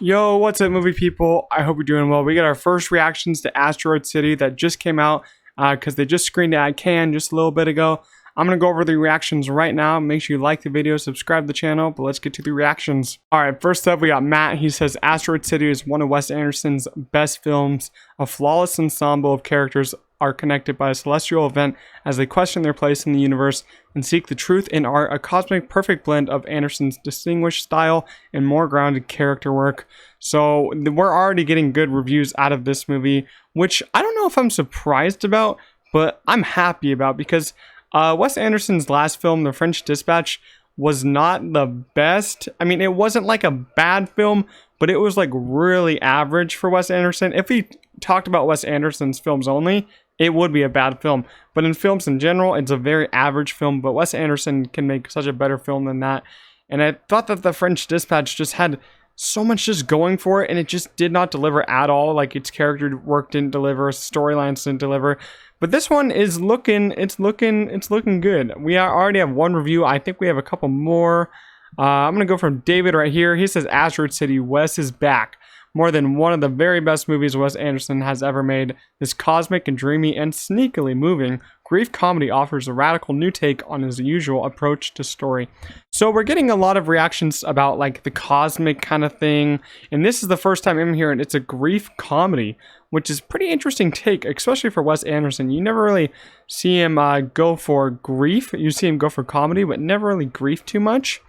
Yo, what's up, movie people? I hope you're doing well. We got our first reactions to Asteroid City that just came out because they just screened it at Cannes just a little bit ago. I'm going to go over the reactions right now. Make sure you like the video, subscribe to the channel, but let's get to the reactions. Alright, first up we got Matt. He says Asteroid City is one of Wes Anderson's best films. A flawless ensemble of characters are connected by a celestial event as they question their place in the universe and seek the truth in art, a cosmic perfect blend of Anderson's distinguished style and more grounded character work. So we're already getting good reviews out of this movie, which I don't know if I'm surprised about, but I'm happy about because Wes Anderson's last film, The French Dispatch, was not the best. I mean, it wasn't like a bad film, but it was like really average for Wes Anderson. If we talked about Wes Anderson's films only, it would be a bad film. But in films in general, it's a very average film. But Wes Anderson can make such a better film than that. And I thought that The French Dispatch just had so much just going for it, and it just did not deliver at all. Like, its character work didn't deliver, storylines didn't deliver. But this one is looking good. We already have one review. I think we have a couple more. I'm gonna go from David right here. He says Asteroid City, Wes is back. More than one of the very best movies Wes Anderson has ever made. This cosmic and dreamy and sneakily moving grief comedy offers a radical new take on his usual approach to story. So we're getting a lot of reactions about like the cosmic kind of thing, and this is the first time I'm hearing it's a grief comedy, which is pretty interesting take, especially for Wes Anderson. You never really see him go for grief. You see him go for comedy, but never really grief too much.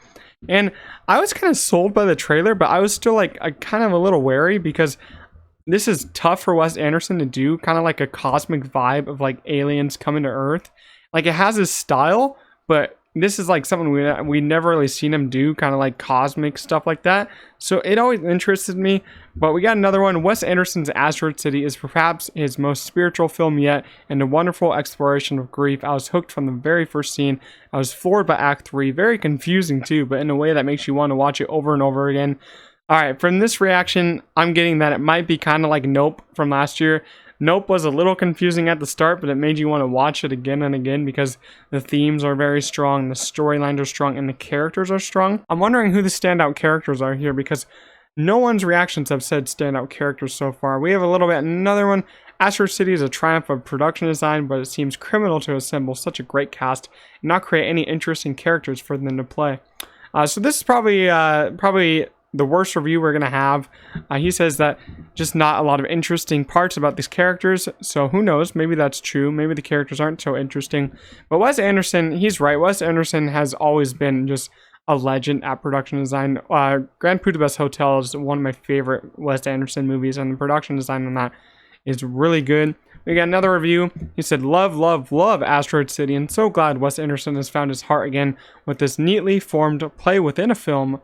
And I was kind of sold by the trailer, but I was still like kind of a little wary because this is tough for Wes Anderson to do, kind of like a cosmic vibe of like aliens coming to Earth. Like, it has his style, but this is like something we never really seen him do, kind of like cosmic stuff like that. So it always interested me. But we got another one. Wes Anderson's Asteroid City is perhaps his most spiritual film yet, and a wonderful exploration of grief. I was hooked from the very first scene. I was floored by Act 3. Very confusing too, but in a way that makes you want to watch it over and over again. Alright, from this reaction, I'm getting that it might be kind of like Nope from last year. Nope was a little confusing at the start, but it made you want to watch it again and again because the themes are very strong, the storylines are strong, and the characters are strong. I'm wondering who the standout characters are here because no one's reactions have said standout characters so far. We have a little bit. Another one. Asteroid City is a triumph of production design, but it seems criminal to assemble such a great cast and not create any interesting characters for them to play. So this is probably the worst review we're gonna have. He says that just not a lot of interesting parts about these characters. So who knows? Maybe that's true. Maybe the characters aren't so interesting. But Wes Anderson, he's right. Wes Anderson has always been just a legend at production design. Grand Budapest Hotel is one of my favorite Wes Anderson movies, and the production design on that is really good. We got another review. He said, love, love, love Asteroid City, and so glad Wes Anderson has found his heart again with this neatly formed play within a film.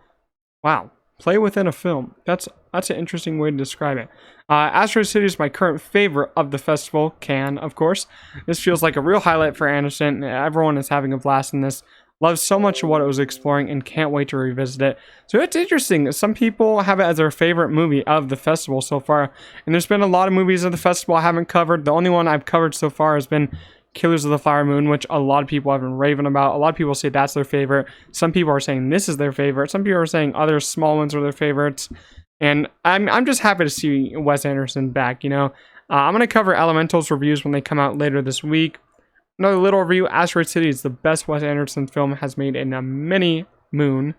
Wow. Play within a film. That's an interesting way to describe it. Asteroid City is my current favorite of the festival, Cannes, of course. This feels like a real highlight for Anderson. Everyone is having a blast in this. Love so much of what it was exploring and can't wait to revisit it. So it's interesting. Some people have it as their favorite movie of the festival so far. And there's been a lot of movies of the festival I haven't covered. The only one I've covered so far has been Killers of the Flower Moon, which a lot of people have been raving about. A lot of people say that's their favorite. Some people are saying this is their favorite. Some people are saying other small ones are their favorites. And I'm just happy to see Wes Anderson back, you know. I'm going to cover Elemental's reviews when they come out later this week. Another little review, Asteroid City is the best Wes Anderson film has made in a mini moon.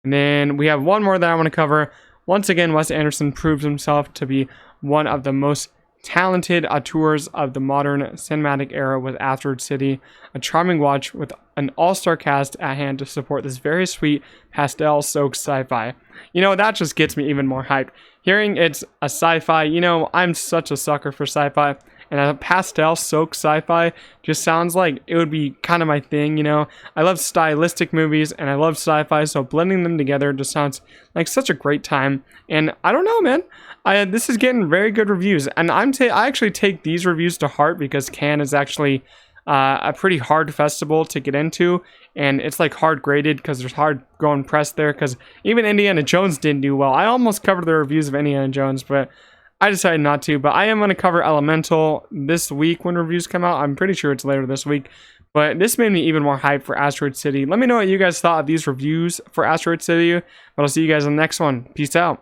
And then we have one more that I want to cover. Once again, Wes Anderson proves himself to be one of the most talented auteurs of the modern cinematic era with Asteroid City, a charming watch with an all-star cast at hand to support this very sweet pastel-soaked sci-fi. You know, that just gets me even more hyped. Hearing it's a sci-fi, you know, I'm such a sucker for sci-fi, and a pastel-soaked sci-fi just sounds like it would be kind of my thing, you know. I love stylistic movies, and I love sci-fi, so blending them together just sounds like such a great time. And I don't know, man. This is getting very good reviews, and I actually take these reviews to heart because Cannes is actually a pretty hard festival to get into, and it's like hard graded because there's hard going press there because even Indiana Jones didn't do well. I almost covered the reviews of Indiana Jones, but I decided not to. But I am going to cover Elemental this week when reviews come out. I'm pretty sure it's later this week. But this made me even more hyped for Asteroid City. Let me know what you guys thought of these reviews for Asteroid City. But I'll see you guys in the next one. Peace out.